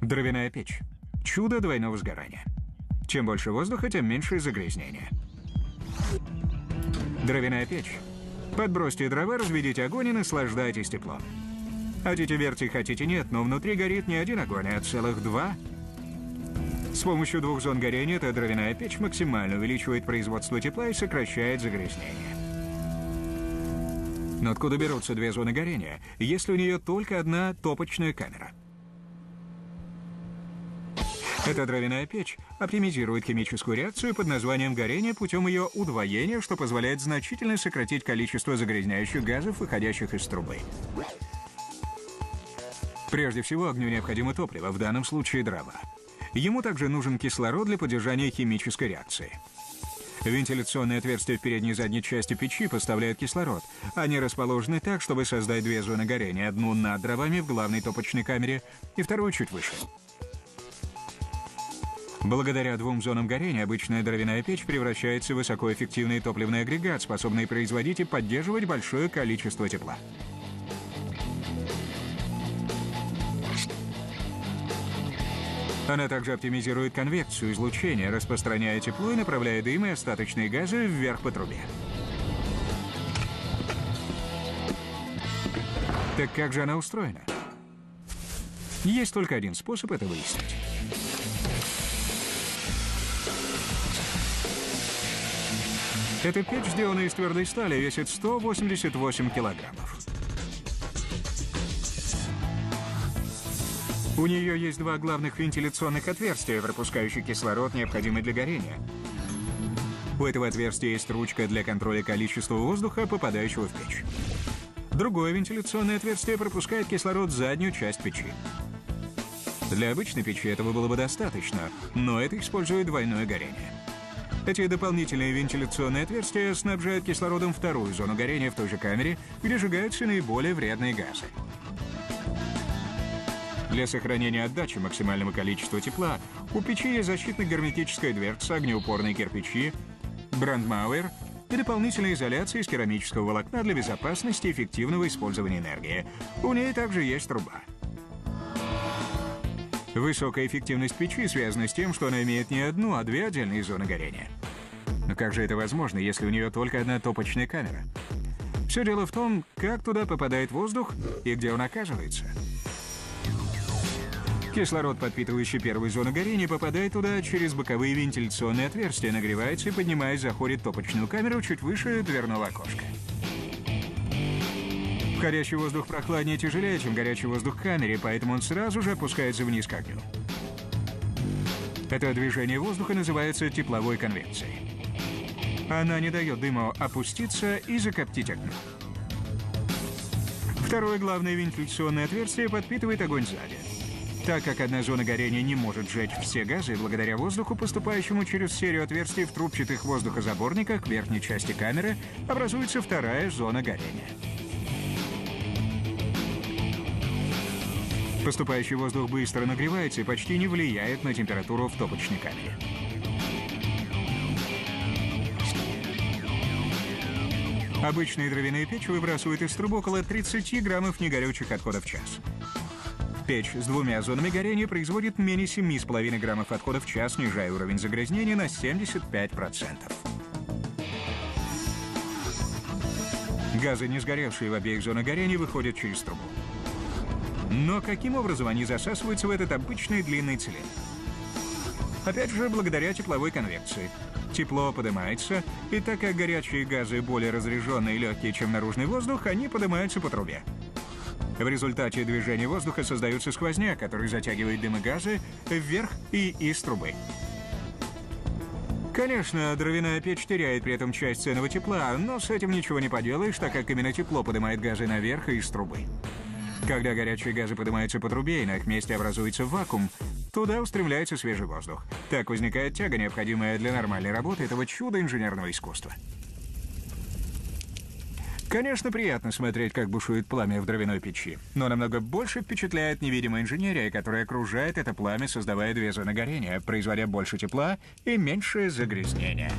Дровяная печь. Чудо двойного сгорания. Чем больше воздуха, тем меньше загрязнения. Дровяная печь. Подбросьте дрова, разведите огонь и наслаждайтесь теплом. Хотите верьте, хотите нет, но внутри горит не один огонь, а целых два. С помощью двух зон горения эта дровяная печь максимально увеличивает производство тепла и сокращает загрязнение. Но откуда берутся две зоны горения, если у нее только одна топочная камера? Эта дровяная печь оптимизирует химическую реакцию под названием горение путем ее удвоения, что позволяет значительно сократить количество загрязняющих газов, выходящих из трубы. Прежде всего, огню необходимо топливо, в данном случае дрова. Ему также нужен кислород для поддержания химической реакции. Вентиляционные отверстия в передней и задней части печи поставляют кислород. Они расположены так, чтобы создать две зоны горения. Одну над дровами в главной топочной камере и вторую чуть выше. Благодаря двум зонам горения обычная дровяная печь превращается в высокоэффективный топливный агрегат, способный производить и поддерживать большое количество тепла. Она также оптимизирует конвекцию излучения, распространяя тепло и направляя дым и остаточные газы вверх по трубе. Так как же она устроена? Есть только один способ это выяснить. Эта печь, сделанная из твердой стали, весит 188 килограммов. У нее есть два главных вентиляционных отверстия, пропускающих кислород, необходимый для горения. У этого отверстия есть ручка для контроля количества воздуха, попадающего в печь. Другое вентиляционное отверстие пропускает кислород в заднюю часть печи. Для обычной печи этого было бы достаточно, но это использует двойное горение. Эти дополнительные вентиляционные отверстия снабжают кислородом вторую зону горения в той же камере, где сжигаются наиболее вредные газы. Для сохранения отдачи максимального количества тепла у печи есть защитно-герметическая дверца, огнеупорные кирпичи, брандмауэр и дополнительная изоляция из керамического волокна для безопасности и эффективного использования энергии. У ней также есть труба. Высокая эффективность печи связана с тем, что она имеет не одну, а две отдельные зоны горения. Но как же это возможно, если у нее только одна топочная камера? Все дело в том, как туда попадает воздух и где он оказывается. Кислород, подпитывающий первую зону горения, попадает туда через боковые вентиляционные отверстия, нагревается и, поднимаясь, заходит в топочную камеру чуть выше дверного окошка. Входящий воздух прохладнее и тяжелее, чем горячий воздух в камере, поэтому он сразу же опускается вниз к огню. Это движение воздуха называется тепловой конвекцией. Она не дает дыму опуститься и закоптить окно. Второе главное вентиляционное отверстие подпитывает огонь сзади. Так как одна зона горения не может сжечь все газы, благодаря воздуху, поступающему через серию отверстий в трубчатых воздухозаборниках к верхней части камеры, образуется вторая зона горения. Поступающий воздух быстро нагревается и почти не влияет на температуру в топочной камере. Обычные дровяные печи выбрасывают из труб около 30 граммов негорючих отходов в час. Печь с двумя зонами горения производит менее 7,5 граммов отходов в час, снижая уровень загрязнения на 75%. Газы, не сгоревшие в обеих зонах горения, выходят через трубу. Но каким образом они засасываются в этот обычный длинный цилиндр? Опять же, благодаря тепловой конвекции. Тепло поднимается, и так как горячие газы более разряженные и легкие, чем наружный воздух, они поднимаются по трубе. В результате движения воздуха создается сквозняк, который затягивает дым и газы вверх и из трубы. Конечно, дровяная печь теряет при этом часть ценного тепла, но с этим ничего не поделаешь, так как именно тепло поднимает газы наверх и из трубы. Когда горячие газы поднимаются по трубе и на их месте образуется вакуум, туда устремляется свежий воздух. Так возникает тяга, необходимая для нормальной работы этого чуда инженерного искусства. Конечно, приятно смотреть, как бушует пламя в дровяной печи, но намного больше впечатляет невидимая инженерия, которая окружает это пламя, создавая две зоны горения, производя больше тепла и меньшее загрязнение.